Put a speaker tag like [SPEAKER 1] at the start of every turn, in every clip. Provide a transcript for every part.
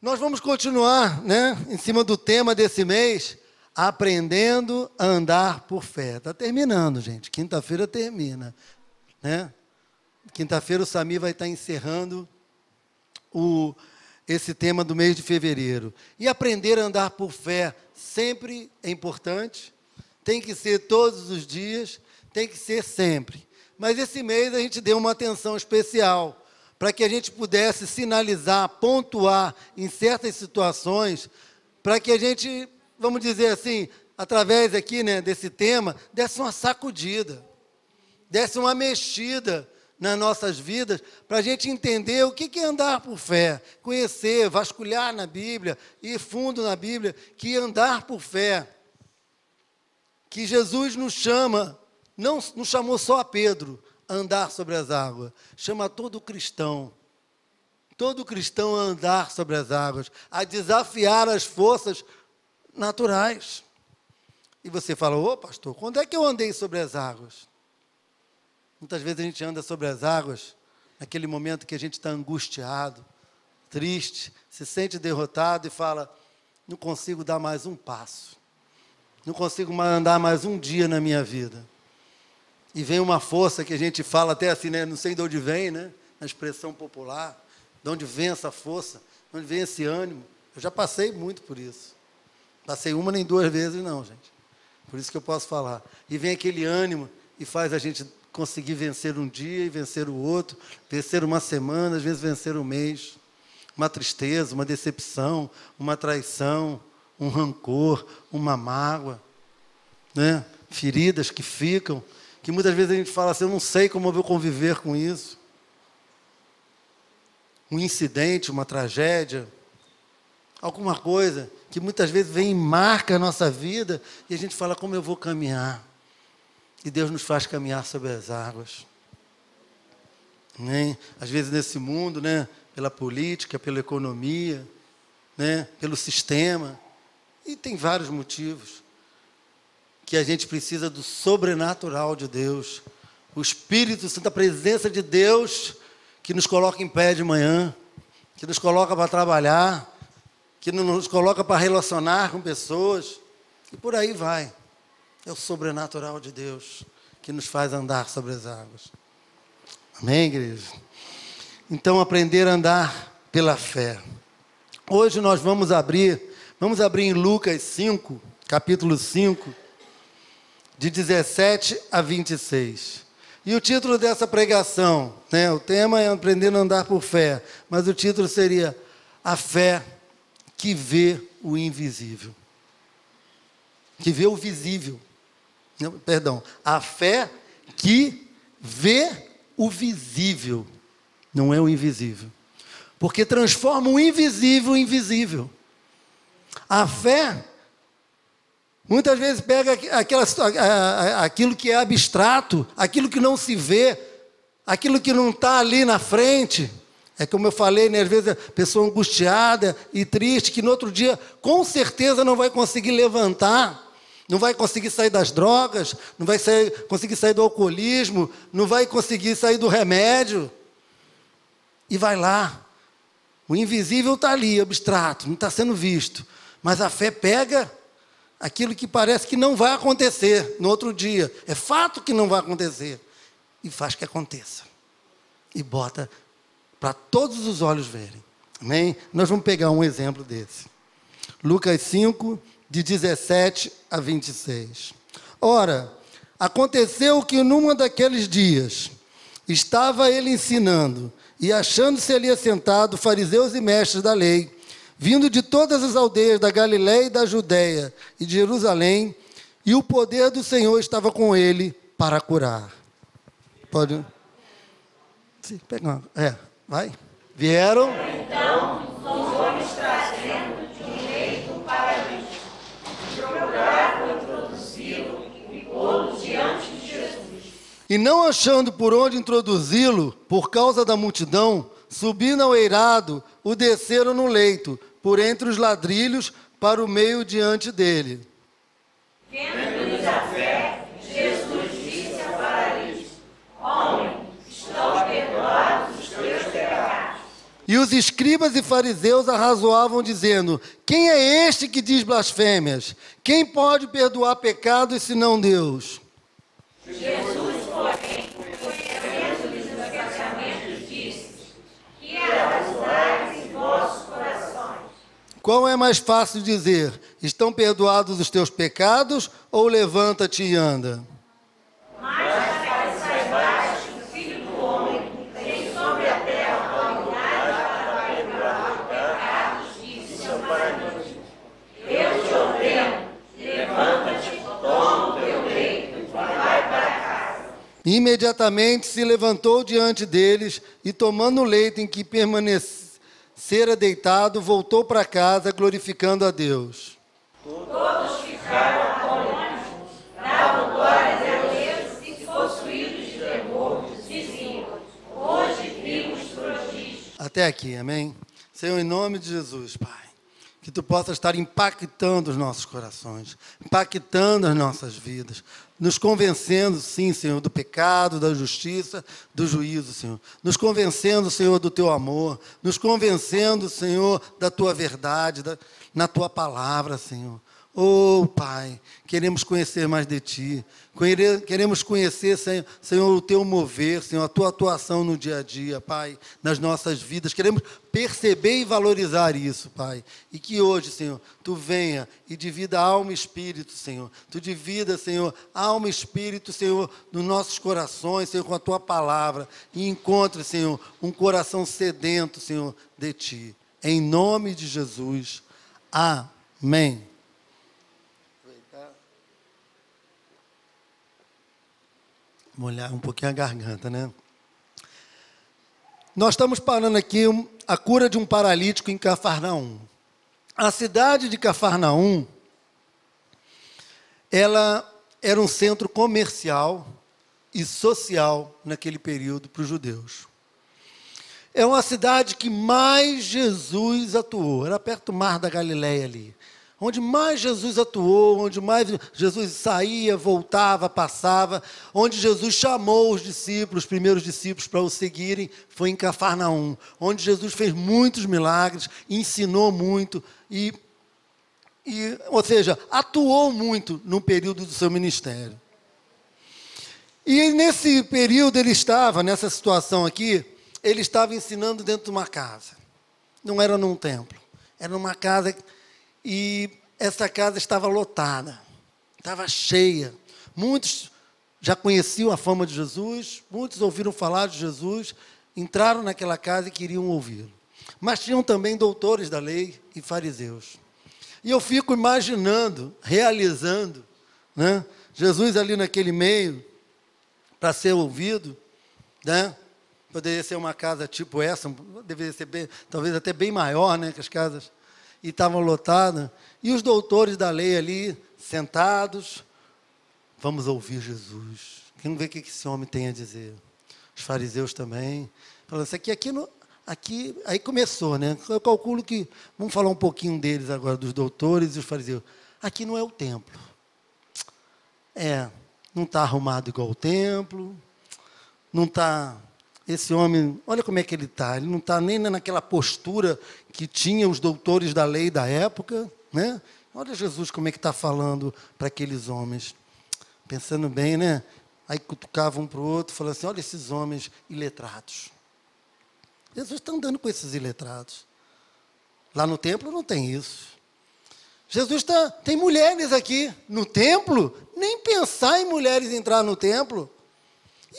[SPEAKER 1] Nós vamos continuar, né, em cima do tema desse mês, aprendendo a andar por fé. Está terminando, gente. Quinta-feira termina, né? Quinta-feira o Samir vai estar encerrando esse tema do mês de fevereiro. E aprender a andar por fé sempre é importante. Tem que ser todos os dias, tem que ser sempre. Mas esse mês a gente deu uma atenção especial para que a gente pudesse sinalizar, pontuar em certas situações, para que a gente, vamos dizer assim, através aqui, né, desse tema, desse uma sacudida, desse uma mexida nas nossas vidas, para a gente entender o que é andar por fé, conhecer, vasculhar na Bíblia, ir fundo na Bíblia, que andar por fé, que Jesus nos chama, não chamou só a Pedro, andar sobre as águas, chama todo cristão a andar sobre as águas, a desafiar as forças naturais. E você fala, ô pastor, quando é que eu andei sobre as águas? Muitas vezes a gente anda sobre as águas, naquele momento que a gente está angustiado, triste, se sente derrotado e fala, não consigo dar mais um passo, não consigo andar mais um dia na minha vida. E vem uma força que a gente fala até assim, né? Não sei de onde vem, né? Na expressão popular, de onde vem essa força, de onde vem esse ânimo. Eu já passei muito por isso. Passei uma nem duas vezes não, gente. Por isso que eu posso falar. E vem aquele ânimo e faz a gente conseguir vencer um dia e vencer o outro, vencer uma semana, às vezes vencer um mês. Uma tristeza, uma decepção, uma traição, um rancor, uma mágoa, né? Feridas que ficam, que muitas vezes a gente fala assim, eu não sei como eu vou conviver com isso. Um incidente, uma tragédia, alguma coisa que muitas vezes vem e marca a nossa vida e a gente fala, como eu vou caminhar? E Deus nos faz caminhar sobre as águas. Né? Às vezes nesse mundo, né? Pela política, pela economia, né? Pelo sistema, e tem vários motivos, que a gente precisa do sobrenatural de Deus, o Espírito Santo, a presença de Deus, que nos coloca em pé de manhã, que nos coloca para trabalhar, que nos coloca para relacionar com pessoas, e por aí vai. É o sobrenatural de Deus, que nos faz andar sobre as águas. Amém, igreja? Então, aprender a andar pela fé. Hoje nós vamos abrir em Lucas 5, capítulo 5, de 17 a 26. E o título dessa pregação, né, o tema é aprender a andar por fé, mas o título seria a fé que vê o invisível. Que vê o visível. Não, perdão, a fé que vê o visível, não é o invisível. Porque transforma o invisível em visível. A fé muitas vezes pega aquilo que é abstrato, aquilo que não se vê, aquilo que não está ali na frente. É como eu falei, né, às vezes a pessoa angustiada e triste, que no outro dia com certeza não vai conseguir levantar, não vai conseguir sair das drogas, não vai conseguir sair do alcoolismo, não vai conseguir sair do remédio. E vai lá. O invisível está ali, abstrato, não está sendo visto. Mas a fé pega aquilo que parece que não vai acontecer no outro dia. É fato que não vai acontecer. E faz que aconteça. E bota para todos os olhos verem. Amém? Nós vamos pegar um exemplo desse. Lucas 5, de 17 a 26. Ora, aconteceu que numa daqueles dias, estava ele ensinando, e achando-se ali assentado, fariseus e mestres da lei, vindo de todas as aldeias da Galiléia e da Judéia e de Jerusalém, e o poder do Senhor estava com ele para curar. Pode? Sim, pega. Vai. Vieram.
[SPEAKER 2] Então, os homens trazendo de um leito um paralítico, procuravam introduzi-lo e pô-lo diante de Jesus.
[SPEAKER 1] E não achando por onde introduzi-lo, por causa da multidão, subindo ao eirado, o desceram no leito, por entre os ladrilhos, para o meio diante dele.
[SPEAKER 2] Vendo-lhes a fé, Jesus disse ao paralítico: Homem, estão perdoados os teus pecados.
[SPEAKER 1] E os os escribas e fariseus arrazoavam, dizendo: quem é este que diz blasfêmias? Quem pode perdoar pecados senão Deus?
[SPEAKER 2] Jesus, porém, conhecendo-lhes os pensamentos, disse: que arrazoais em vossos corações?
[SPEAKER 1] Qual é mais fácil dizer: estão perdoados os teus pecados, ou levanta-te e anda?
[SPEAKER 2] Mas para que saibais que o Filho do Homem tem sobre a terra autoridade para perdoar pecados, disse seu paralítico: eu te ordeno, levanta-te, toma o teu leito e vai para casa.
[SPEAKER 1] Imediatamente se levantou diante deles e, tomando o leito em que permanecera deitado, voltou para casa, glorificando a Deus.
[SPEAKER 2] Todos ficaram atônitos, davam glórias a Deus e, possuídos de temor, diziam: hoje vimos prodígios.
[SPEAKER 1] Até aqui, amém? Senhor, em nome de Jesus, Pai, que Tu possas estar impactando os nossos corações, impactando as nossas vidas, nos convencendo, sim, Senhor, do pecado, da justiça, do juízo, Senhor. Nos convencendo, Senhor, do Teu amor, nos convencendo, Senhor, da Tua verdade, na Tua palavra, Senhor. Oh, Pai, queremos conhecer mais de Ti, queremos conhecer, Senhor, o Teu mover, Senhor, a Tua atuação no dia a dia, Pai, nas nossas vidas. Queremos perceber e valorizar isso, Pai. E que hoje, Senhor, Tu venha e divida alma e espírito, Senhor. Tu divida, Senhor, alma e espírito, Senhor, nos nossos corações, Senhor, com a Tua palavra. E encontre, Senhor, um coração sedento, Senhor, de Ti. Em nome de Jesus. Amém. Molhar um pouquinho a garganta, né? Nós estamos parando aqui a cura de um paralítico em Cafarnaum. A cidade de Cafarnaum, ela era um centro comercial e social naquele período para os judeus. É uma cidade que mais Jesus atuou. Era perto do Mar da Galileia ali. Onde mais Jesus atuou, onde mais Jesus saía, voltava, passava, onde Jesus chamou os discípulos, os primeiros discípulos, para o seguirem, foi em Cafarnaum, onde Jesus fez muitos milagres, ensinou muito, ou seja, atuou muito no período do seu ministério. E nesse período ele estava, nessa situação aqui, ele estava ensinando dentro de uma casa. Não era num templo, era numa casa. E essa casa estava lotada, estava cheia. Muitos já conheciam a fama de Jesus, muitos ouviram falar de Jesus, entraram naquela casa e queriam ouvi-lo. Mas tinham também doutores da lei e fariseus. E eu fico imaginando, realizando, né, Jesus ali naquele meio, para ser ouvido, né? Poderia ser uma casa tipo essa, deveria ser talvez até bem maior, né, que as casas. E estavam lotadas, e os doutores da lei ali, sentados, vamos ouvir Jesus. Vamos ver o que esse homem tem a dizer. Os fariseus também, falando assim, aqui, aí começou, né? Eu calculo que, vamos falar um pouquinho deles agora, dos doutores e os fariseus. Aqui não é o templo. Não está arrumado igual o templo, não está... Esse homem, olha como é que ele está. Ele não está nem naquela postura que tinha os doutores da lei da época, né? Olha Jesus como é que está falando para aqueles homens. Pensando bem, né? Aí cutucava um para o outro, falando assim, olha esses homens iletrados. Jesus está andando com esses iletrados. Lá no templo não tem isso. Jesus tem mulheres aqui no templo, nem pensar em mulheres entrar no templo.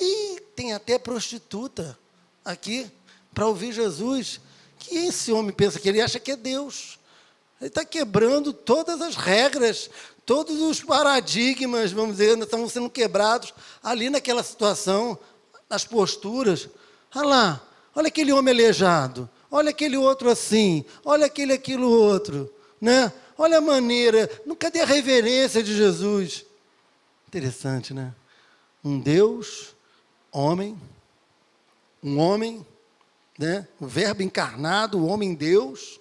[SPEAKER 1] E tem até prostituta aqui para ouvir Jesus. Que esse homem pensa que ele acha que é Deus. Ele está quebrando todas as regras, todos os paradigmas, vamos dizer, estão sendo quebrados ali naquela situação, nas posturas. Olha lá, olha aquele homem aleijado, olha aquele outro assim, olha aquilo outro, né? Olha a maneira, cadê a reverência de Jesus? Interessante, né? Um Deus... um homem, né? O verbo encarnado, o homem Deus,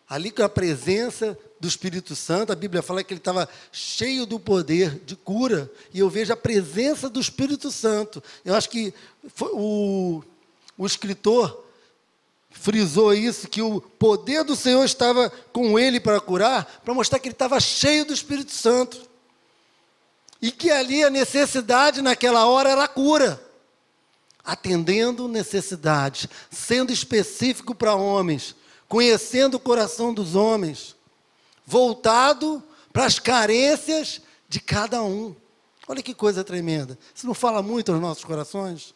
[SPEAKER 1] ali com a presença do Espírito Santo, a Bíblia fala que ele estava cheio do poder de cura, e eu vejo a presença do Espírito Santo. Eu acho que o escritor frisou isso, que o poder do Senhor estava com ele para curar, para mostrar que ele estava cheio do Espírito Santo. E que ali a necessidade naquela hora era a cura. Atendendo necessidades, sendo específico para homens, conhecendo o coração dos homens, voltado para as carências de cada um. Olha que coisa tremenda. Isso não fala muito aos nossos corações?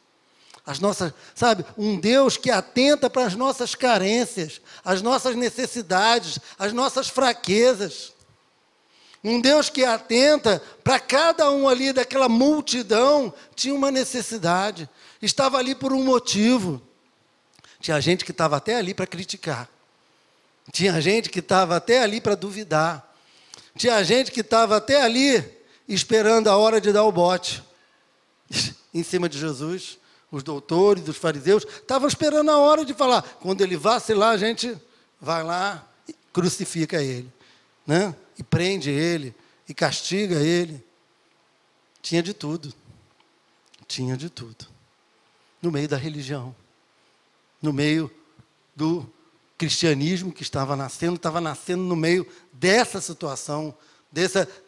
[SPEAKER 1] As nossas, sabe, um Deus que atenta para as nossas carências, as nossas necessidades, as nossas fraquezas. Um Deus que atenta para cada um ali daquela multidão, tinha uma necessidade. Estava ali por um motivo. Tinha gente que estava até ali para criticar. Tinha gente que estava até ali para duvidar. Tinha gente que estava até ali esperando a hora de dar o bote em cima de Jesus. Os doutores, os fariseus, estavam esperando a hora de falar. Quando ele vacilar, a gente vai lá e crucifica ele, né? E prende ele, e castiga ele. Tinha de tudo. Tinha de tudo. No meio da religião. No meio do cristianismo que estava nascendo no meio dessa situação,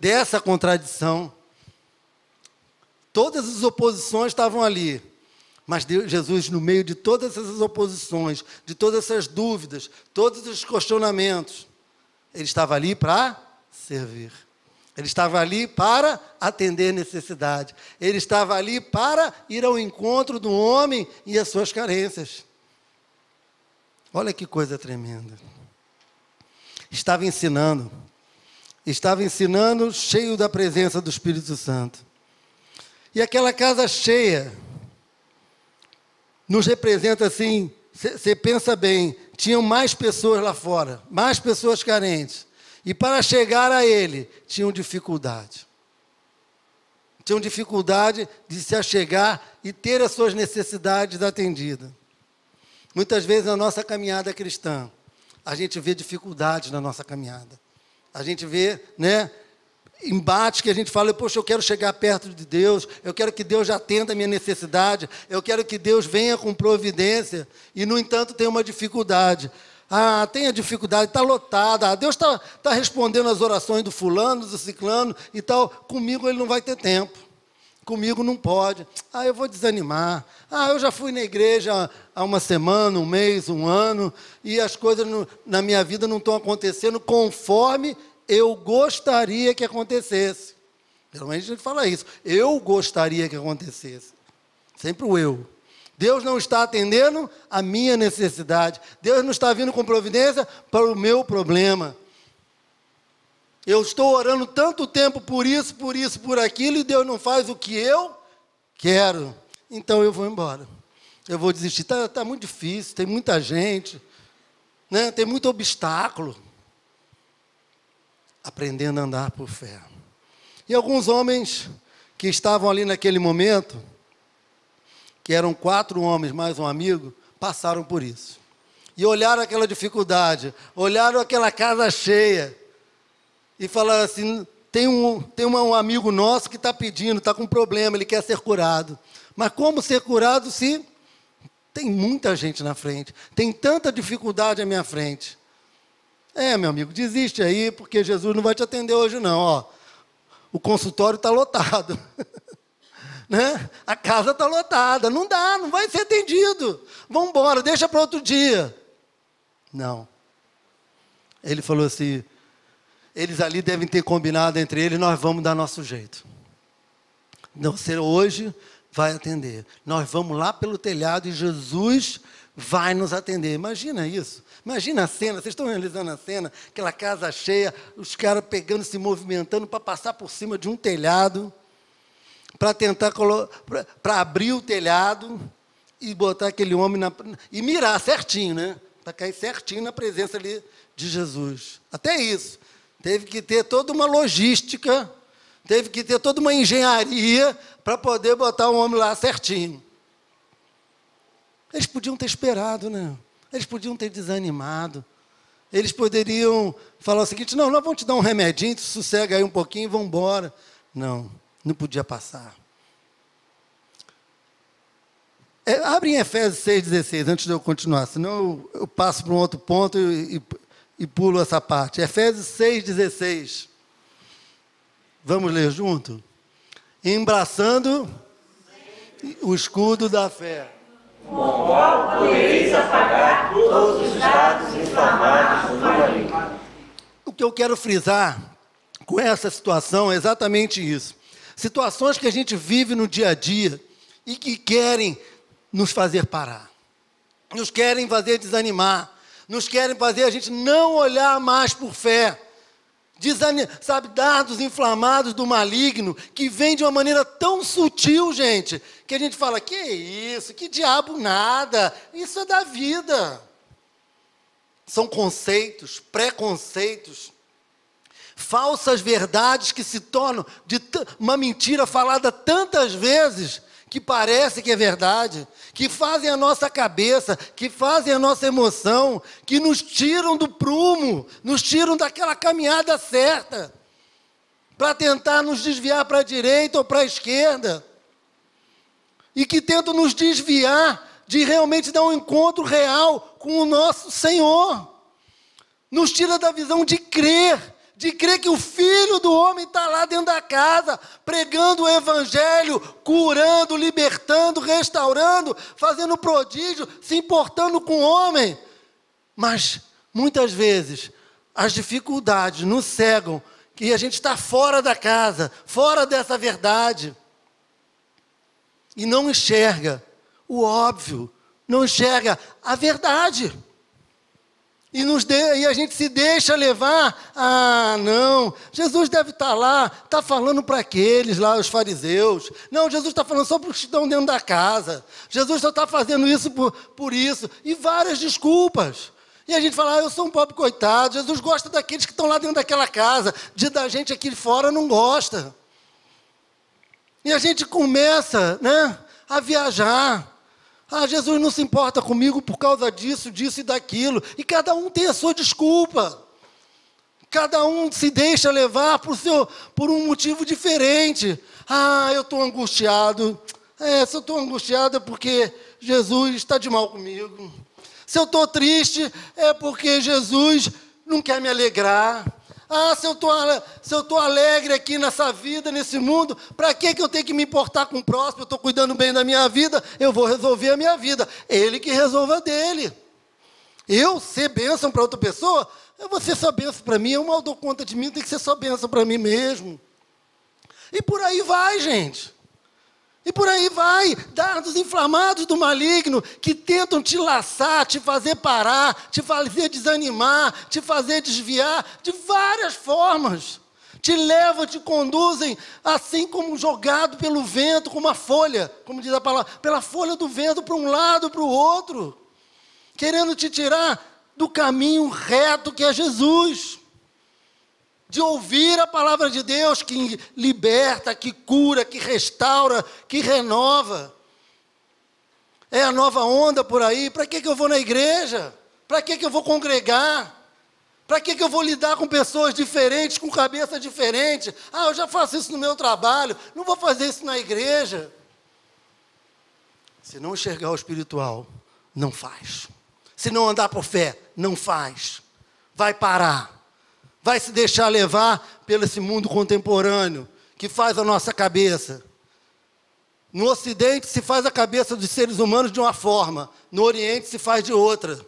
[SPEAKER 1] dessa contradição. Todas as oposições estavam ali. Mas Jesus, no meio de todas essas oposições, de todas essas dúvidas, todos os questionamentos, ele estava ali para servir. Ele estava ali para atender necessidade. Ele estava ali para ir ao encontro do homem e as suas carências. Olha que coisa tremenda. Estava ensinando cheio da presença do Espírito Santo. E aquela casa cheia nos representa assim, você pensa bem, tinham mais pessoas lá fora, mais pessoas carentes. E para chegar a ele, tinham dificuldade. Tinham dificuldade de se achegar e ter as suas necessidades atendidas. Muitas vezes na nossa caminhada cristã, a gente vê dificuldades na nossa caminhada. A gente vê, né, embates que a gente fala, poxa, eu quero chegar perto de Deus, eu quero que Deus já atenda a minha necessidade, eu quero que Deus venha com providência, e, no entanto, tem uma dificuldade. Ah, tem a dificuldade, está lotada, Deus está respondendo as orações do fulano, do ciclano e tal, comigo ele não vai ter tempo, comigo não pode, eu vou desanimar, eu já fui na igreja há uma semana, um mês, um ano, e as coisas na minha vida não estão acontecendo conforme eu gostaria que acontecesse. Geralmente a gente fala isso. Eu gostaria que acontecesse. Sempre o eu. Deus não está atendendo a minha necessidade. Deus não está vindo com providência para o meu problema. Eu estou orando tanto tempo por isso, por aquilo, e Deus não faz o que eu quero. Então eu vou embora. Eu vou desistir. Está muito difícil, tem muita gente, né? Tem muito obstáculo. Aprendendo a andar por fé. E alguns homens que estavam ali naquele momento, que eram 4 homens mais um amigo, passaram por isso. E olharam aquela dificuldade, olharam aquela casa cheia, e falaram assim, tem um amigo nosso que está pedindo, está com problema, ele quer ser curado. Mas como ser curado se tem muita gente na frente, tem tanta dificuldade à minha frente? Meu amigo, desiste aí, porque Jesus não vai te atender hoje não, o consultório está lotado, né? A casa está lotada, não dá, não vai ser atendido, vamos embora, deixa para outro dia. Não. Ele falou assim, eles ali devem ter combinado entre eles, nós vamos dar nosso jeito. Você hoje vai atender, nós vamos lá pelo telhado e Jesus vai nos atender. Imagina isso. Imagina a cena, vocês estão realizando a cena, aquela casa cheia, os caras pegando, se movimentando para passar por cima de um telhado, para tentar para abrir o telhado e botar aquele homem e mirar certinho, né? Para cair certinho na presença ali de Jesus. Até isso. Teve que ter toda uma logística, teve que ter toda uma engenharia para poder botar o homem lá certinho. Eles podiam ter esperado, né? Eles podiam ter desanimado. Eles poderiam falar o seguinte, não, nós vamos te dar um remedinho, tu sossega aí um pouquinho e vamos embora. Não, não podia passar. Abre em Efésios 6,16, antes de eu continuar, senão eu passo para um outro ponto e pulo essa parte. Efésios 6,16. Vamos ler junto? Embraçando o escudo da fé.
[SPEAKER 2] Com o qual podereis apagar todos os dados inflamados do maligno.
[SPEAKER 1] O que eu quero frisar com essa situação é exatamente isso. Situações que a gente vive no dia a dia e que querem nos fazer parar, nos querem fazer desanimar, nos querem fazer a gente não olhar mais por fé. Sabe, dardos inflamados do maligno, que vem de uma maneira tão sutil, gente, que a gente fala, que isso, que diabo nada, isso é da vida. São conceitos, preconceitos, falsas verdades que se tornam de uma mentira falada tantas vezes, que parece que é verdade, que fazem a nossa cabeça, que fazem a nossa emoção, que nos tiram do prumo, nos tiram daquela caminhada certa, para tentar nos desviar para a direita ou para a esquerda, e que tentam nos desviar de realmente dar um encontro real com o nosso Senhor. Nos tira da visão de crer que o Filho do Homem está lá dentro da casa, pregando o Evangelho, curando, libertando, restaurando, fazendo prodígio, se importando com o homem. Mas, muitas vezes, as dificuldades nos cegam, que a gente está fora da casa, fora dessa verdade, e não enxerga o óbvio, não enxerga a verdade. E a gente se deixa levar, não, Jesus deve estar lá, está falando para aqueles lá, os fariseus. Não, Jesus está falando só para os que estão dentro da casa. Jesus só está fazendo isso por isso. E várias desculpas. E a gente fala, eu sou um pobre coitado, Jesus gosta daqueles que estão lá dentro daquela casa, da gente aqui fora não gosta. E a gente começa, a viajar. Jesus não se importa comigo por causa disso, disso e daquilo. E cada um tem a sua desculpa. Cada um se deixa levar por um motivo diferente. Eu estou angustiado. Se eu estou angustiado é porque Jesus está de mal comigo. Se eu estou triste é porque Jesus não quer me alegrar. Se eu estou alegre aqui nessa vida, nesse mundo, para que eu tenho que me importar com o próximo? Eu estou cuidando bem da minha vida, eu vou resolver a minha vida. Ele que resolva a dele. Eu ser bênção para outra pessoa, eu vou ser só bênção para mim, eu mal dou conta de mim, tem que ser só bênção para mim mesmo. E por aí vai, gente. E por aí vai, dardos inflamados do maligno, que tentam te laçar, te fazer parar, te fazer desanimar, te fazer desviar, de várias formas. Te levam, te conduzem, assim como jogado pelo vento, como uma folha, como diz a palavra, pela folha do vento, para um lado, para o outro. Querendo te tirar do caminho reto que é Jesus. De ouvir a palavra de Deus que liberta, que cura, que restaura, que renova. É a nova onda por aí. Para que eu vou na igreja? Para que eu vou congregar? Para que eu vou lidar com pessoas diferentes, com cabeça diferente? Eu já faço isso no meu trabalho, não vou fazer isso na igreja. Se não enxergar o espiritual, não faz. Se não andar por fé, não faz. Vai parar. Vai se deixar levar pelo esse mundo contemporâneo, que faz a nossa cabeça. No Ocidente se faz a cabeça dos seres humanos de uma forma, no Oriente se faz de outra.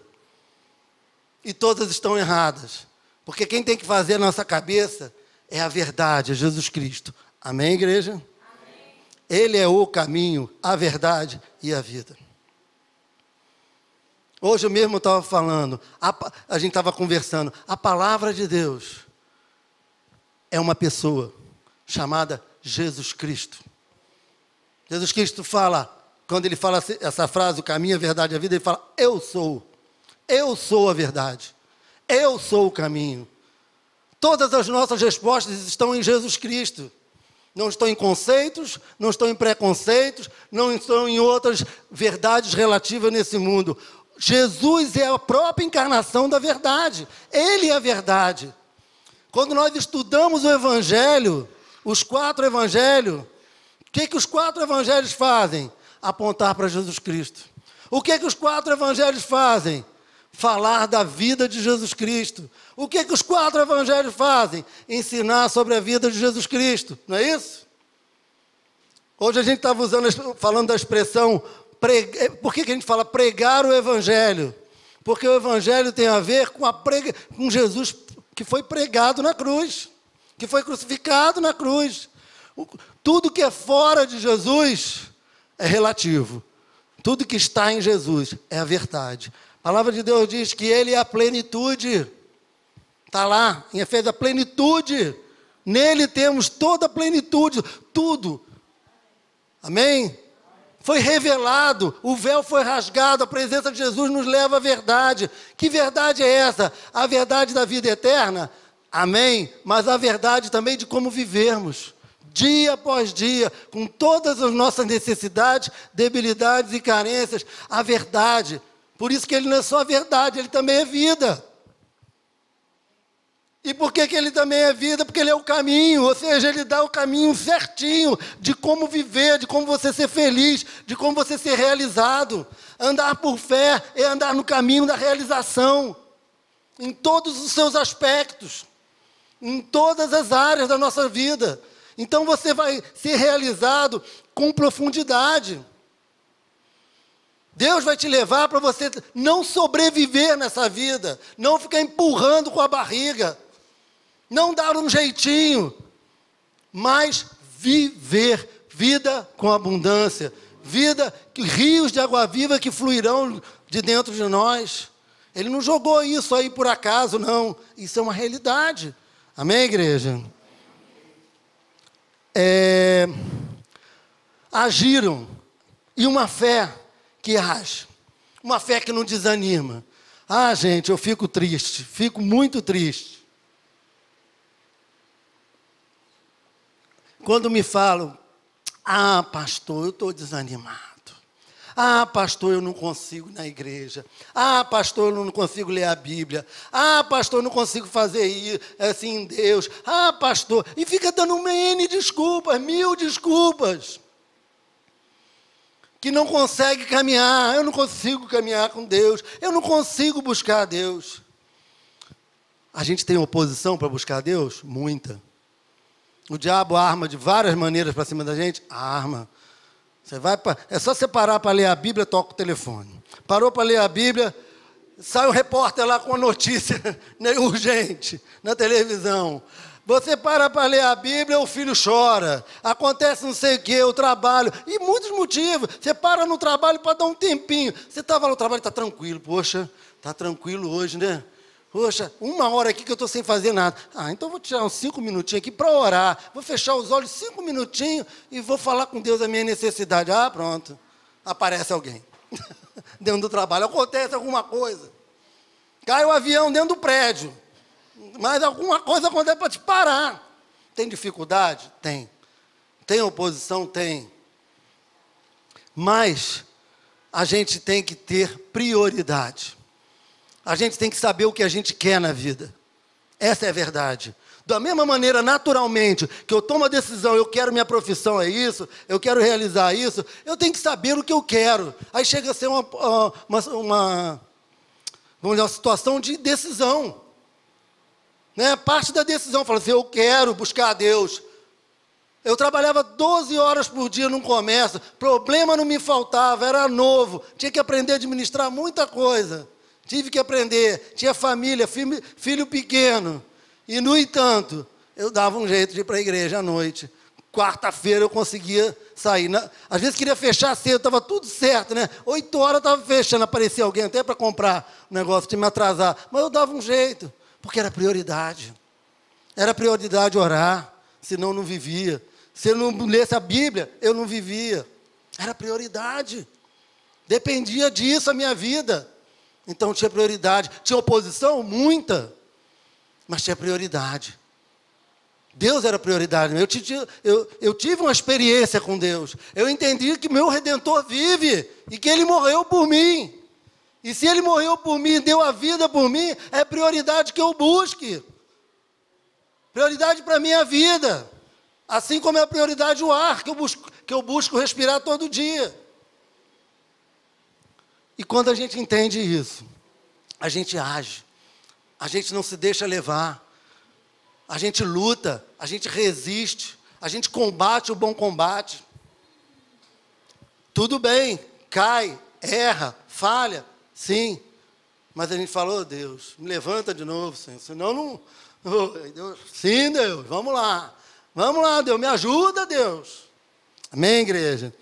[SPEAKER 1] E todas estão erradas. Porque quem tem que fazer a nossa cabeça é a verdade, é Jesus Cristo. Amém, igreja? Amém. Ele é o caminho, a verdade e a vida. Hoje eu mesmo estava falando, a gente estava conversando, a palavra de Deus é uma pessoa chamada Jesus Cristo. Jesus Cristo fala, quando ele fala essa frase, o caminho, a verdade e a vida, ele fala, eu sou a verdade, eu sou o caminho. Todas as nossas respostas estão em Jesus Cristo. Não estão em conceitos, não estão em preconceitos, não estão em outras verdades relativas nesse mundo. Jesus é a própria encarnação da verdade. Ele é a verdade. Quando nós estudamos o Evangelho, os 4 Evangelhos, o que os 4 Evangelhos fazem? apontar para Jesus Cristo. O que os 4 evangelhos fazem? Falar da vida de Jesus Cristo. O que os 4 evangelhos fazem? Ensinar sobre a vida de Jesus Cristo. Não é isso? Hoje a gente estava falando da expressão, por que a gente fala pregar o evangelho? Porque o evangelho tem a ver com Jesus que foi pregado na cruz, que foi crucificado na cruz. Tudo que é fora de Jesus é relativo. Tudo que está em Jesus é a verdade. A palavra de Deus diz que Ele é a plenitude. Está lá, em Efésios, a plenitude. Nele temos toda a plenitude, tudo. Amém? Foi revelado, o véu foi rasgado, a presença de Jesus nos leva à verdade. Que verdade é essa? A verdade da vida eterna? Amém? Mas a verdade também de como vivermos, dia após dia, com todas as nossas necessidades, debilidades e carências. A verdade. Por isso que Ele não é só verdade, Ele também é vida. E por que Ele também é vida? Porque Ele é o caminho, ou seja, Ele dá o caminho certinho de como viver, de como você ser feliz, de como você ser realizado. Andar por fé é andar no caminho da realização, em todos os seus aspectos, em todas as áreas da nossa vida. Então você vai ser realizado com profundidade. Deus vai te levar para você não sobreviver nessa vida, não ficar empurrando com a barriga, não dar um jeitinho, mas viver vida com abundância, vida, rios de água viva que fluirão de dentro de nós. Ele não jogou isso aí por acaso, não. Isso é uma realidade. Amém, igreja? Agiram, e uma fé que age, uma fé que não desanima. Ah, gente, eu fico triste, fico muito triste. Quando me falam, ah, pastor, eu estou desanimado. Ah, pastor, eu não consigo ir na igreja. Ah, pastor, eu não consigo ler a Bíblia. Ah, pastor, eu não consigo fazer isso, assim em Deus. Ah, pastor, e fica dando uma N desculpas, 1000 desculpas. Que não consegue caminhar, eu não consigo caminhar com Deus, eu não consigo buscar a Deus. A gente tem oposição para buscar a Deus? Muita. O diabo arma de várias maneiras para cima da gente? Arma. É só você parar para ler a Bíblia, toca o telefone. Parou para ler a Bíblia, sai um repórter lá com uma notícia urgente na televisão. Você para ler a Bíblia, o filho chora. Acontece não sei o quê, o trabalho. E muitos motivos. Você para no trabalho para dar um tempinho. Você estava no trabalho, está tranquilo. Poxa, está tranquilo hoje, né? Poxa, 1 hora aqui que eu estou sem fazer nada. Ah, então vou tirar uns 5 minutinhos aqui para orar. Vou fechar os olhos 5 minutinhos e vou falar com Deus a minha necessidade. Ah, pronto. Aparece alguém. Dentro do trabalho. Acontece alguma coisa. Cai o avião dentro do prédio. Mas alguma coisa acontece para te parar. Tem dificuldade? Tem. Tem oposição? Tem. Mas a gente tem que ter prioridade. A gente tem que saber o que a gente quer na vida. Essa é a verdade. Da mesma maneira, naturalmente, que eu tomo a decisão, eu quero minha profissão, é isso, eu quero realizar isso, eu tenho que saber o que eu quero. Aí chega a ser uma situação de decisão. Né? Parte da decisão, fala assim, eu quero buscar a Deus. Eu trabalhava 12 horas por dia num comércio, problema não me faltava, era novo, tinha que aprender a administrar muita coisa. Tive que aprender, tinha família, filho pequeno. E, no entanto, eu dava um jeito de ir para a igreja à noite. Quarta-feira eu conseguia sair. Às vezes queria fechar cedo, estava tudo certo, né? 8 horas estava fechando, aparecia alguém até para comprar um negócio, tinha que me atrasar. Mas eu dava um jeito, porque era prioridade. Era prioridade orar, senão não vivia. Se eu não lesse a Bíblia, eu não vivia. Era prioridade. Dependia disso a minha vida. Então tinha prioridade. Tinha oposição? Muita. Mas tinha prioridade. Deus era prioridade. Eu tive uma experiência com Deus. Eu entendi que meu Redentor vive e que Ele morreu por mim. E se Ele morreu por mim, deu a vida por mim, é prioridade que eu busque. Prioridade para a minha vida. Assim como é a prioridade o ar que eu busco respirar todo dia. E quando a gente entende isso, a gente age, a gente não se deixa levar, a gente luta, a gente resiste, a gente combate o bom combate. Tudo bem, cai, erra, falha, sim. Mas a gente fala, oh, Deus, me levanta de novo, Senhor, senão não... Oh, Deus, sim, Deus, vamos lá, Deus, me ajuda, Deus. Amém, igreja?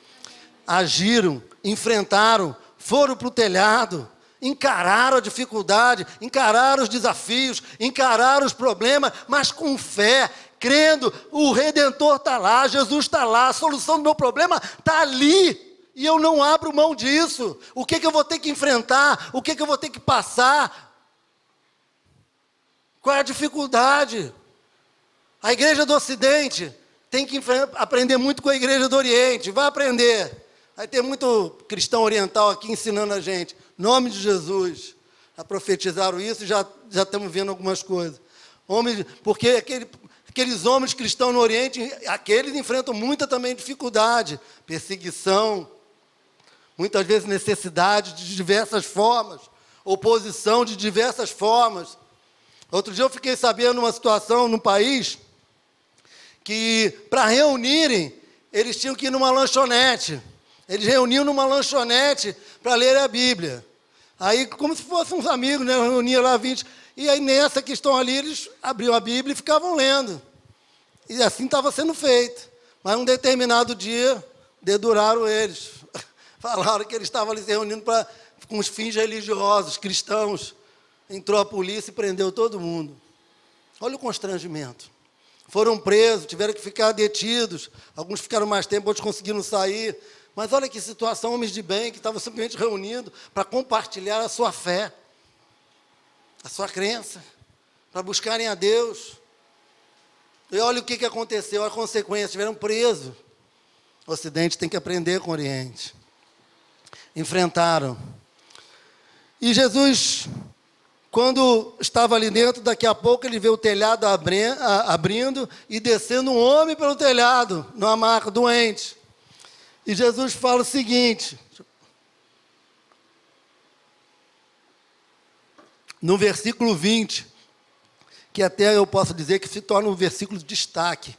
[SPEAKER 1] Agiram, enfrentaram, foram para o telhado, encararam a dificuldade, encararam os desafios, encararam os problemas, mas com fé, crendo, o Redentor está lá, Jesus está lá, a solução do meu problema está ali. E eu não abro mão disso. O que eu vou ter que enfrentar? O que eu vou ter que passar? Qual é a dificuldade? A igreja do Ocidente tem que aprender muito com a igreja do Oriente. Vai aprender. Vai ter muito cristão oriental aqui ensinando a gente. Em nome de Jesus. Já profetizaram isso e já estamos vendo algumas coisas. Porque aqueles homens cristãos no Oriente, aqueles enfrentam muita também dificuldade. Perseguição. Muitas vezes necessidade de diversas formas. Oposição de diversas formas. Outro dia eu fiquei sabendo uma situação num país que, para reunirem, eles tinham que ir numa lanchonete. Eles reuniam numa lanchonete para ler a Bíblia. Aí, como se fossem uns amigos, né? Reuniam lá 20. E aí, nessa que estão ali, eles abriam a Bíblia e ficavam lendo. E assim estava sendo feito. Mas, um determinado dia, deduraram eles. Falaram que eles estavam ali se reunindo com os fins religiosos, cristãos. Entrou a polícia e prendeu todo mundo. Olha o constrangimento. Foram presos, tiveram que ficar detidos. Alguns ficaram mais tempo, outros conseguiram sair. Mas olha que situação, homens de bem que estavam simplesmente reunidos para compartilhar a sua fé, a sua crença, para buscarem a Deus. E olha o que aconteceu, a consequência, estiveram presos. O Ocidente tem que aprender com o Oriente. Enfrentaram. E Jesus, quando estava ali dentro, daqui a pouco ele vê o telhado abrindo e descendo um homem pelo telhado, numa maca, doente. E Jesus fala o seguinte, no versículo 20, que até eu posso dizer que se torna um versículo de destaque,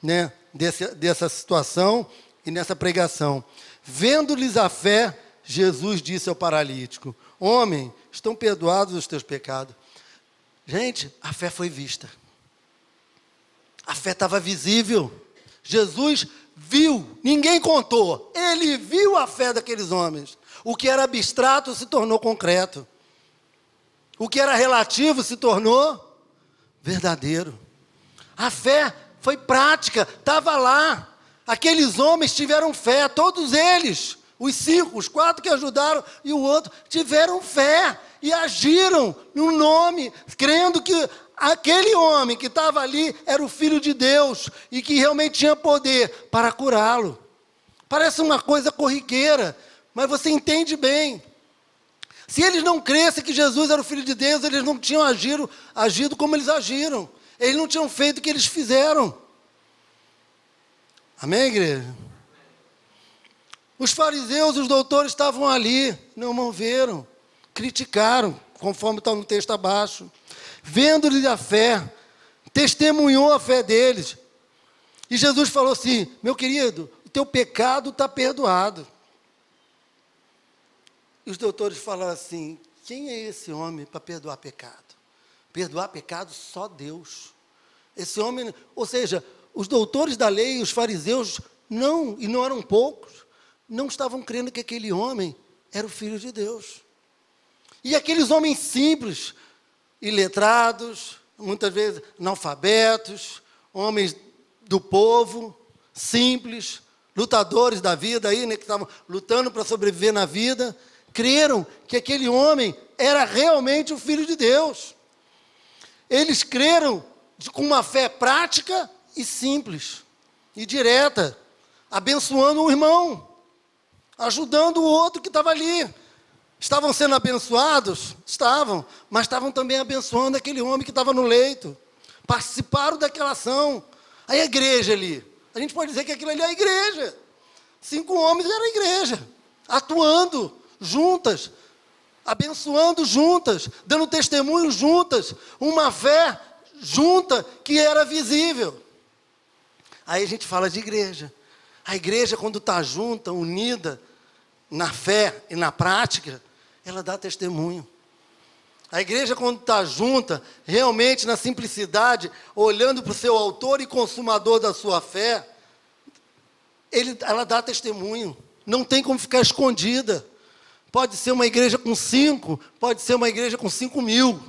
[SPEAKER 1] né, dessa situação e nessa pregação. Vendo-lhes a fé, Jesus disse ao paralítico, homem, estão perdoados os teus pecados. Gente, a fé foi vista. A fé estava visível. Jesus viu, ninguém contou. Ele viu a fé daqueles homens. O que era abstrato se tornou concreto. O que era relativo se tornou verdadeiro. A fé foi prática, estava lá. Aqueles homens tiveram fé, todos eles. Os 5, os 4 que ajudaram e o outro tiveram fé e agiram no nome, crendo que aquele homem que estava ali era o Filho de Deus e que realmente tinha poder para curá-lo. Parece uma coisa corriqueira, mas você entende bem. Se eles não crescem que Jesus era o Filho de Deus, eles não tinham agido como eles agiram. Eles não tinham feito o que eles fizeram. Amém, igreja? Os fariseus, os doutores estavam ali, não moveram, criticaram, conforme está no texto abaixo. Vendo-lhes a fé, testemunhou a fé deles. E Jesus falou assim, meu querido, o teu pecado está perdoado. E os doutores falaram assim, quem é esse homem para perdoar pecado? Perdoar pecado só Deus. Esse homem, ou seja, os doutores da lei, os fariseus, não, e não eram poucos, não estavam crendo que aquele homem era o Filho de Deus. E aqueles homens simples, iletrados, muitas vezes analfabetos, homens do povo, simples, lutadores da vida, aí, né, que estavam lutando para sobreviver na vida, creram que aquele homem era realmente o Filho de Deus. Eles creram com uma fé prática e simples, e direta, abençoando o irmão, ajudando o outro que estava ali. Estavam sendo abençoados? Estavam, mas estavam também abençoando aquele homem que estava no leito. Participaram daquela ação. Aí a igreja ali, a gente pode dizer que aquilo ali é a igreja. 5 homens era a igreja, atuando juntas, abençoando juntas, dando testemunho juntas, uma fé junta que era visível. Aí a gente fala de igreja. A igreja, quando está junta, unida, na fé e na prática, ela dá testemunho. A igreja, quando está junta, realmente na simplicidade, olhando para o seu autor e consumador da sua fé, ela dá testemunho. Não tem como ficar escondida. Pode ser uma igreja com 5, pode ser uma igreja com 5.000.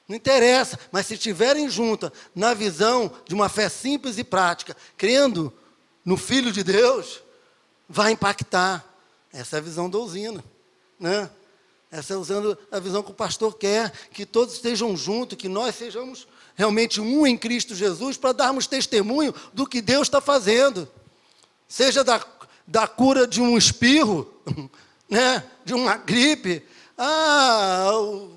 [SPEAKER 1] Não interessa, mas se estiverem juntas na visão de uma fé simples e prática, crendo no Filho de Deus, vai impactar. Essa é a visão da usina, né? Essa é usando a visão que o pastor quer, que todos estejam juntos, que nós sejamos realmente um em Cristo Jesus, para darmos testemunho do que Deus está fazendo. Seja da cura de um espirro, né? De uma gripe,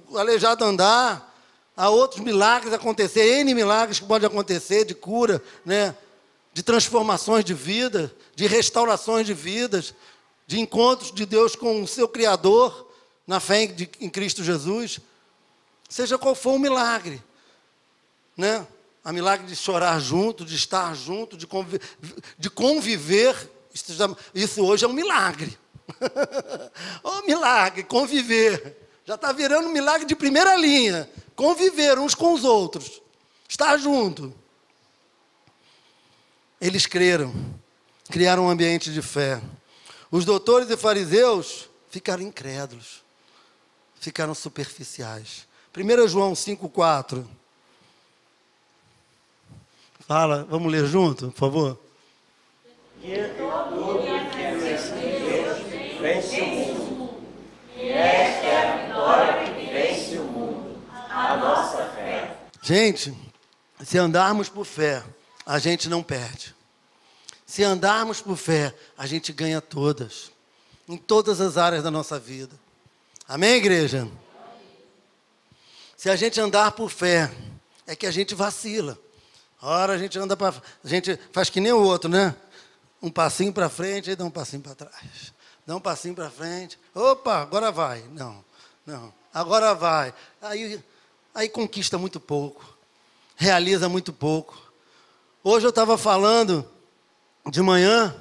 [SPEAKER 1] o aleijado andar, há outros milagres acontecer, N milagres que podem acontecer de cura, né? De transformações de vida, de restaurações de vidas, de encontros de Deus com o seu Criador, na fé em Cristo Jesus, seja qual for o milagre, né? A milagre de chorar junto, de estar junto, de conviver, isso hoje é um milagre. Milagre, conviver, já está virando um milagre de primeira linha, conviver uns com os outros, estar junto. Eles creram, criaram um ambiente de fé. Os doutores e fariseus ficaram incrédulos, ficaram superficiais. 1 João 5,4. Fala, vamos ler junto, por favor?
[SPEAKER 2] Tudo que vence Deus vence o mundo. E esta é a vitória que vence o mundo, a nossa fé.
[SPEAKER 1] Gente, se andarmos por fé, a gente não perde. Se andarmos por fé, a gente ganha todas, em todas as áreas da nossa vida. Amém, igreja? Se a gente andar por fé, é que a gente vacila. Ora, a gente anda para... A gente faz que nem o outro, né? Um passinho para frente, aí dá um passinho para trás. Dá um passinho para frente. Opa, agora vai. Não, agora vai. Aí conquista muito pouco. Realiza muito pouco. Hoje eu estava falando de manhã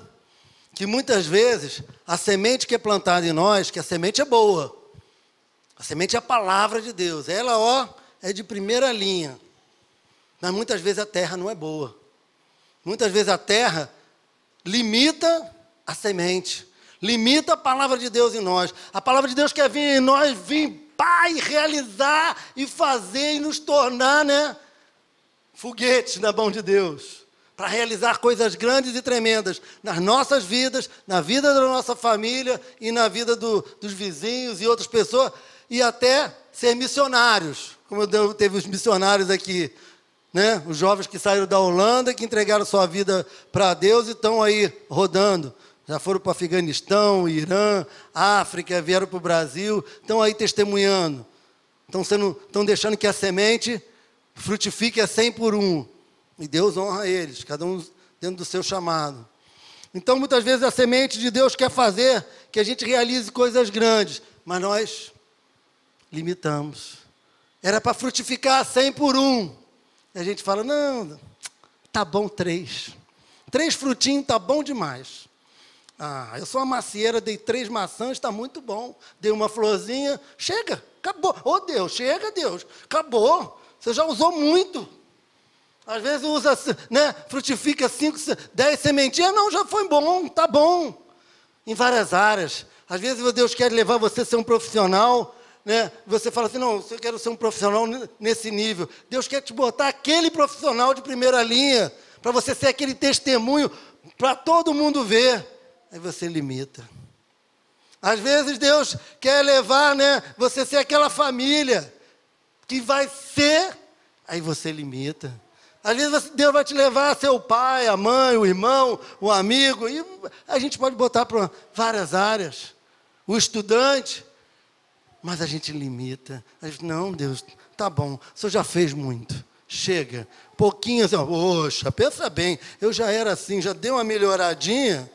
[SPEAKER 1] que muitas vezes a semente que é plantada em nós, que a semente é boa. A semente é a palavra de Deus. Ela, é de primeira linha. Mas muitas vezes a terra não é boa. Muitas vezes a terra limita a semente. Limita a palavra de Deus em nós. A palavra de Deus quer vir em nós, e realizar, e fazer, e nos tornar, né? Foguetes na mão de Deus. Para realizar coisas grandes e tremendas nas nossas vidas, na vida da nossa família e na vida dos vizinhos e outras pessoas, e até ser missionários, como teve os missionários aqui, né? Os jovens que saíram da Holanda, que entregaram sua vida para Deus e estão aí rodando. Já foram para o Afeganistão, Irã, África, vieram para o Brasil, estão aí testemunhando. Estão deixando que a semente frutifique a 100 por 1. E Deus honra eles, cada um dentro do seu chamado. Então, muitas vezes, a semente de Deus quer fazer que a gente realize coisas grandes, mas nós limitamos. Era para frutificar a 100 por 1. E a gente fala, não, tá bom 3. 3 frutinhos está bom demais. Eu sou uma macieira, dei 3 maçãs, está muito bom. Dei uma florzinha, chega, acabou. Deus, chega, Deus, acabou. Você já usou muito. Às vezes usa, né, frutifica 5, 10 sementinhas, não, já foi bom, tá bom. Em várias áreas. Às vezes Deus quer levar você a ser um profissional, né? Você fala assim, não, eu quero ser um profissional nesse nível. Deus quer te botar aquele profissional de primeira linha, para você ser aquele testemunho, para todo mundo ver. Aí você limita. Às vezes Deus quer levar, né, você ser aquela família que vai ser, aí você limita. Às vezes Deus vai te levar a ser o pai, a mãe, o irmão, o amigo, e a gente pode botar para várias áreas. O estudante, mas a gente limita. A gente, não, Deus, tá bom, o senhor já fez muito, chega. Pouquinho assim, poxa, pensa bem, eu já era assim, já dei uma melhoradinha,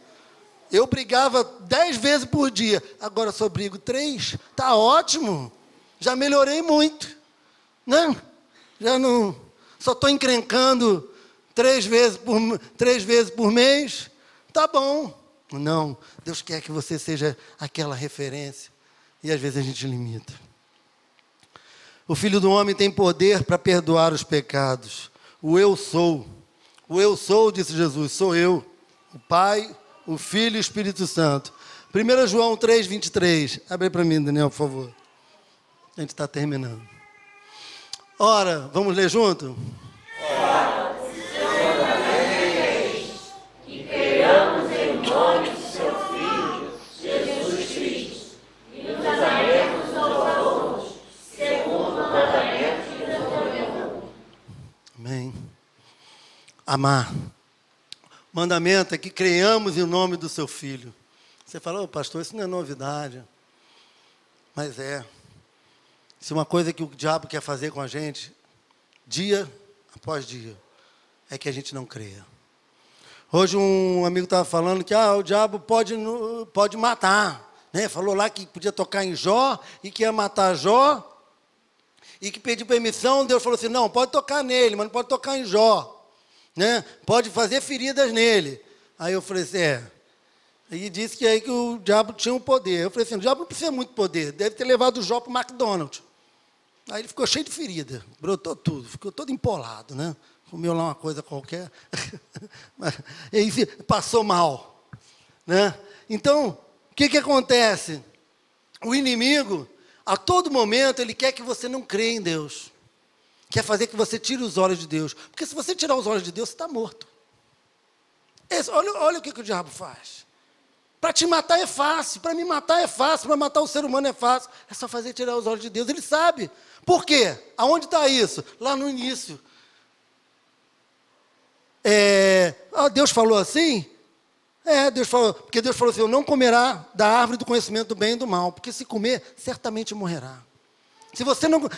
[SPEAKER 1] Eu brigava 10 vezes por dia. Agora só brigo 3. Tá ótimo. Já melhorei muito. Não, já não... Só estou encrencando 3 vezes por mês. Tá bom. Não, Deus quer que você seja aquela referência. E às vezes a gente limita. O Filho do Homem tem poder para perdoar os pecados. O eu sou, disse Jesus, sou eu, o Pai, o Filho e o Espírito Santo. 1 João 3, 23. Abre para mim, Daniel, por favor. A gente está terminando. Ora, vamos ler junto?
[SPEAKER 2] Ora, que creiamos em nome do seu Filho, Jesus Cristo, e nos amemos uns aos outros, segundo o mandamento que nos ordenou.
[SPEAKER 1] Amém. Amar. O mandamento é que creiamos em nome do seu Filho. Você fala, pastor, isso não é novidade. Mas é. Isso é uma coisa que o diabo quer fazer com a gente, dia após dia, é que a gente não creia. Hoje um amigo estava falando que o diabo pode matar. Né? Falou lá que podia tocar em Jó e que ia matar Jó. E que pediu permissão, Deus falou assim, não, pode tocar nele, mas não pode tocar em Jó. Né? Pode fazer feridas nele. Aí eu falei assim, E disse que aí que o diabo tinha um poder. Eu falei assim, o diabo não precisa muito poder, deve ter levado o Jó para o McDonald's. Aí ele ficou cheio de ferida, brotou tudo, ficou todo empolado, né? Comeu lá uma coisa qualquer, e passou mal. Né? Então, o que acontece? O inimigo, a todo momento, ele quer que você não creia em Deus. Quer fazer que você tire os olhos de Deus. Porque se você tirar os olhos de Deus, você está morto. Olha o que o diabo faz. Para te matar é fácil, para me matar é fácil, para matar o ser humano é fácil. É só fazer tirar os olhos de Deus. Ele sabe. Por quê? Aonde está isso? Lá no início. Deus falou assim? Deus falou, porque Deus falou assim, não comerá da árvore do conhecimento do bem e do mal, porque se comer, certamente morrerá.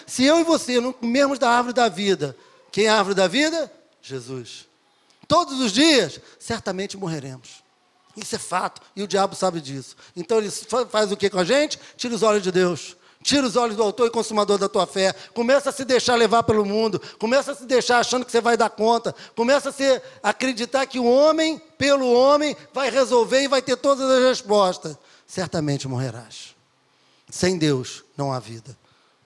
[SPEAKER 1] Se eu e você não comermos da árvore da vida, quem é a árvore da vida? Jesus. Todos os dias, certamente morreremos. Isso é fato, e o diabo sabe disso. Então ele faz o que com a gente? Tira os olhos de Deus. Tira os olhos do autor e consumador da tua fé. Começa a se deixar levar pelo mundo. Começa a se deixar achando que você vai dar conta. Começa a acreditar que o homem, pelo homem, vai resolver e vai ter todas as respostas. Certamente morrerás. Sem Deus não há vida.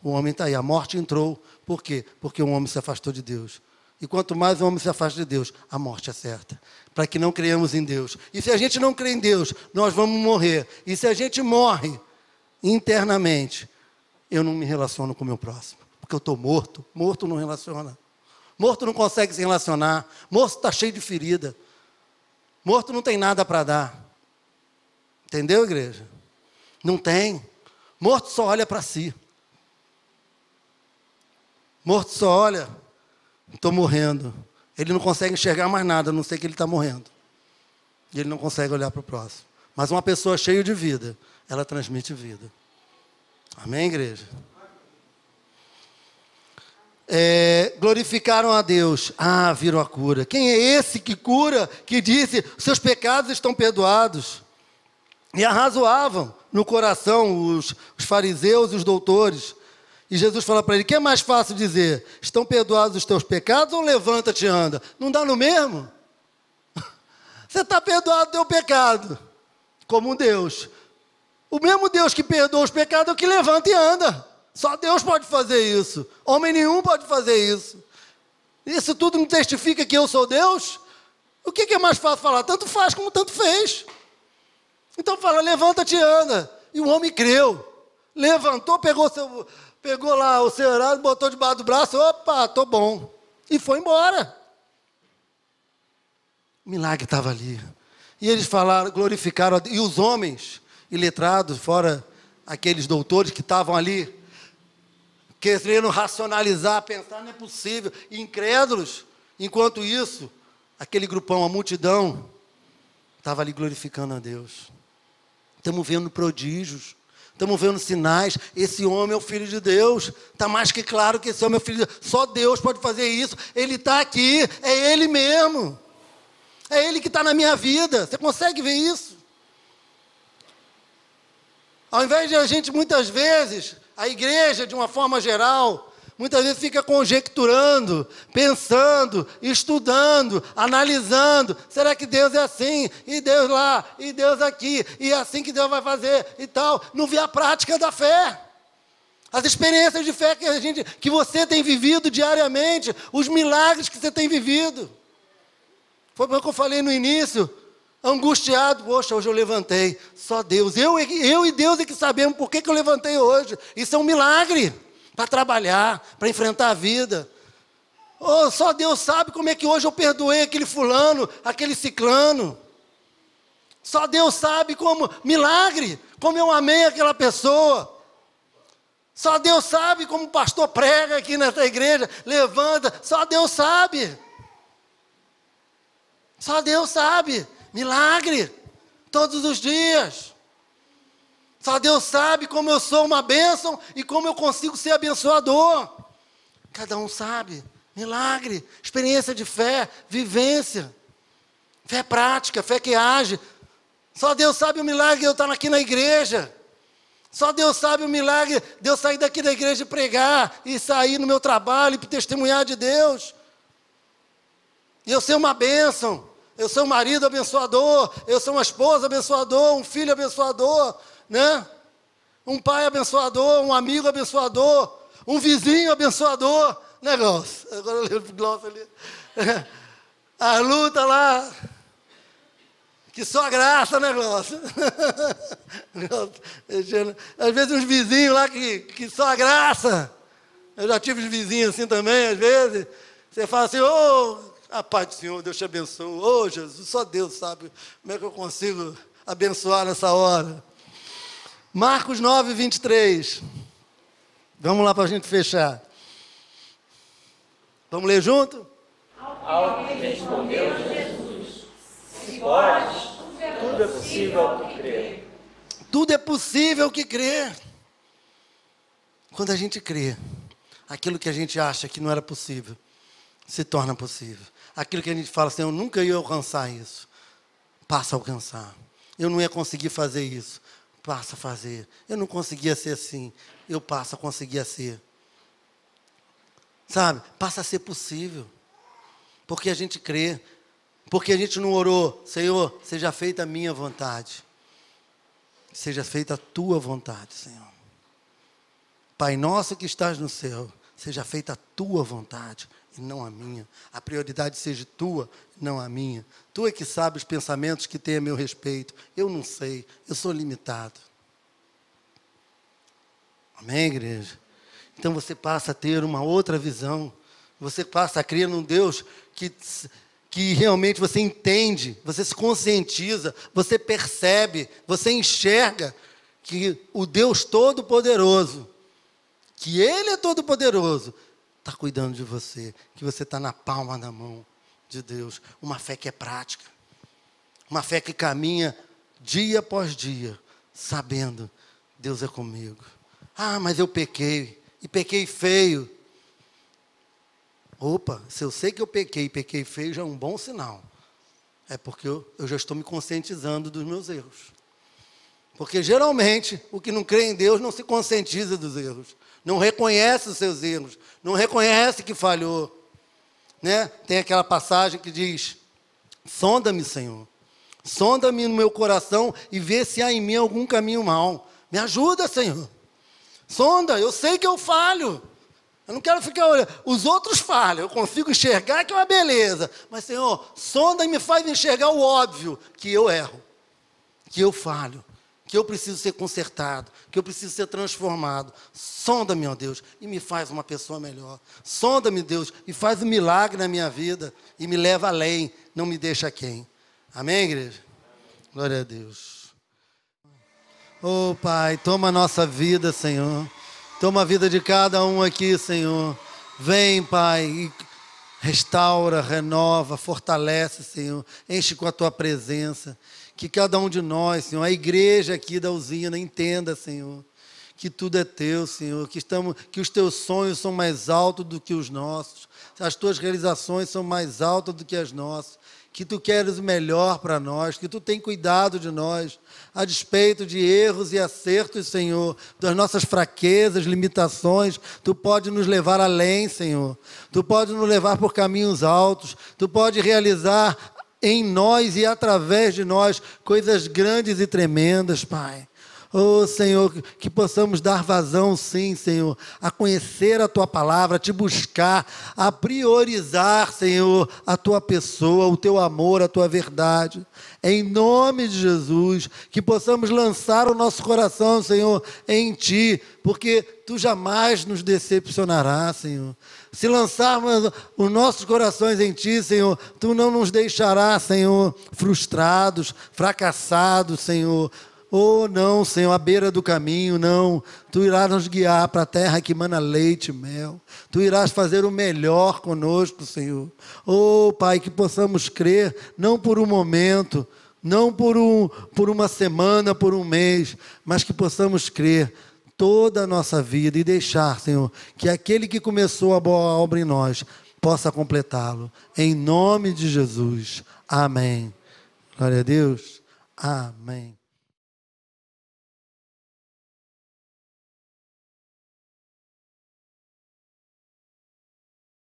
[SPEAKER 1] O homem está aí, a morte entrou. Por quê? Porque o homem se afastou de Deus. E quanto mais o homem se afasta de Deus, a morte é certa. Para que não creiamos em Deus. E se a gente não crê em Deus, nós vamos morrer. E se a gente morre internamente, eu não me relaciono com o meu próximo. Porque eu estou morto. Morto não relaciona. Morto não consegue se relacionar. Morto está cheio de ferida. Morto não tem nada para dar. Entendeu, igreja? Não tem. Morto só olha para si. Morto só olha, estou morrendo. Ele não consegue enxergar mais nada, a não ser que ele está morrendo. E ele não consegue olhar para o próximo. Mas uma pessoa cheia de vida, ela transmite vida. Amém, igreja? Glorificaram a Deus. Viram a cura. Quem é esse que cura, que disse, seus pecados estão perdoados? E arrazoavam no coração os fariseus e os doutores. E Jesus fala para ele, que é mais fácil dizer, estão perdoados os teus pecados ou levanta-te e anda? Não dá no mesmo? Você está perdoado do teu pecado, como um Deus. O mesmo Deus que perdoa os pecados é o que levanta e anda. Só Deus pode fazer isso. Homem nenhum pode fazer isso. Isso tudo não testifica que eu sou Deus? O que é mais fácil falar? Tanto faz como tanto fez. Então fala, levanta-te e anda. E o homem creu. Levantou, pegou lá o seu horário, botou debaixo do braço, opa, estou bom. E foi embora. O milagre estava ali. E eles falaram, glorificaram a Deus. E os homens iletrados, fora aqueles doutores que estavam ali, querendo racionalizar, pensar, não é possível, incrédulos. Enquanto isso, aquele grupão, a multidão, estava ali glorificando a Deus. Estamos vendo prodígios. Estamos vendo sinais. Esse homem é o Filho de Deus. Está mais que claro que esse homem é o Filho de Deus. Só Deus pode fazer isso. Ele está aqui. É Ele mesmo. É Ele que está na minha vida. Você consegue ver isso? Ao invés de a gente, muitas vezes, a igreja, de uma forma geral, muitas vezes fica conjecturando, pensando, estudando, analisando. Será que Deus é assim? E Deus lá? E Deus aqui? E é assim que Deus vai fazer? E tal. Não vê a prática da fé. As experiências de fé que você tem vivido diariamente. Os milagres que você tem vivido. Foi o que eu falei no início. Angustiado. Poxa, hoje eu levantei. Só Deus. Eu e Deus é que sabemos por que eu levantei hoje. Isso é um milagre. Para trabalhar, para enfrentar a vida. Oh, só Deus sabe como é que hoje eu perdoei aquele fulano, aquele ciclano. Só Deus sabe como, milagre, como eu amei aquela pessoa. Só Deus sabe como o pastor prega aqui nessa igreja, levanta, só Deus sabe. Só Deus sabe, milagre, todos os dias. Só Deus sabe como eu sou uma bênção e como eu consigo ser abençoador. Cada um sabe. Milagre, experiência de fé, vivência. Fé prática, fé que age. Só Deus sabe o milagre de eu estar aqui na igreja. Só Deus sabe o milagre de eu sair daqui da igreja e pregar. E sair no meu trabalho e testemunhar de Deus. E eu ser uma bênção. Eu sou um marido abençoador. Eu sou uma esposa abençoador. Um filho abençoador. Né? Um pai abençoador, um amigo abençoador, um vizinho abençoador, negócio. Agora eu lembro do Glaucio ali. A luta lá, que só graça, né, Glaucio? Às vezes uns vizinhos lá que só a graça. Eu já tive uns vizinhos assim também, às vezes. Você fala assim, a paz do Senhor, Deus te abençoe. Jesus, só Deus sabe como é que eu consigo abençoar nessa hora. Marcos 9, 23. Vamos lá para a gente fechar. Vamos ler junto?
[SPEAKER 2] Ao que respondeu Jesus: se podes, tudo é possível ao que crer.
[SPEAKER 1] Tudo é possível ao que crer. Quando a gente crê, aquilo que a gente acha que não era possível, se torna possível. Aquilo que a gente fala assim, eu nunca ia alcançar isso, passa a alcançar. Eu não ia conseguir fazer isso. Passa a fazer. Eu não conseguia ser assim. Eu passo a conseguir ser. Sabe? Passa a ser possível. Porque a gente crê. Porque a gente não orou. Senhor, seja feita a minha vontade. Seja feita a tua vontade, Senhor. Pai nosso que estás no céu, seja feita a tua vontade e não a minha. A prioridade seja tua, não a minha. Tu é que sabe os pensamentos que tem a meu respeito. Eu não sei, eu sou limitado. Amém, igreja? Então você passa a ter uma outra visão. Você passa a crer num Deus que realmente você entende, você se conscientiza, você percebe, você enxerga que o Deus Todo-Poderoso, que Ele é Todo-Poderoso, está cuidando de você, que você está na palma da mão de Deus. Uma fé que é prática. Uma fé que caminha dia após dia, sabendo, Deus é comigo. Ah, mas eu pequei, e pequei feio. Opa, se eu sei que eu pequei feio, já é um bom sinal. É porque eu já estou me conscientizando dos meus erros. Porque geralmente, o que não crê em Deus não se conscientiza dos erros. Não reconhece os seus erros. Não reconhece que falhou. Né? Tem aquela passagem que diz, sonda-me, Senhor. Sonda-me no meu coração e vê se há em mim algum caminho mau. Me ajuda, Senhor. Sonda, eu sei que eu falho. Eu não quero ficar olhando. Os outros falham, eu consigo enxergar que é uma beleza. Mas, Senhor, sonda e me faz enxergar o óbvio, que eu erro, que eu falho, que eu preciso ser consertado, que eu preciso ser transformado. Sonda-me, ó Deus, e me faz uma pessoa melhor. Sonda-me, Deus, e faz um milagre na minha vida e me leva além, não me deixa quem. Amém, igreja? Glória a Deus. Oh, Pai, toma a nossa vida, Senhor. Toma a vida de cada um aqui, Senhor. Vem, Pai, e restaura, renova, fortalece, Senhor. Enche com a Tua presença. Que cada um de nós, Senhor, a igreja aqui da usina, entenda, Senhor, que tudo é Teu, Senhor. Que os Teus sonhos são mais altos do que os nossos. As Tuas realizações são mais altas do que as nossas. que Tu queres o melhor para nós, que Tu tem cuidado de nós, a despeito de erros e acertos, Senhor, das nossas fraquezas, limitações. Tu pode nos levar além, Senhor. Tu pode nos levar por caminhos altos. Tu pode realizar em nós e através de nós coisas grandes e tremendas, Pai. Oh, Senhor, que possamos dar vazão, sim, Senhor, a conhecer a Tua palavra, a Te buscar, a priorizar, Senhor, a Tua pessoa, o Teu amor, a Tua verdade. Em nome de Jesus, que possamos lançar o nosso coração, Senhor, em Ti, porque Tu jamais nos decepcionarás, Senhor. Se lançarmos os nossos corações em Ti, Senhor, Tu não nos deixarás, Senhor, frustrados, fracassados, Senhor. Oh, não, Senhor, à beira do caminho, não. Tu irás nos guiar para a terra que mana leite e mel. Tu irás fazer o melhor conosco, Senhor. Oh, Pai, que possamos crer, não por um momento, não por uma semana, por um mês, mas que possamos crer toda a nossa vida e deixar, Senhor, que aquele que começou a boa obra em nós possa completá-lo. Em nome de Jesus. Amém. Glória a Deus. Amém.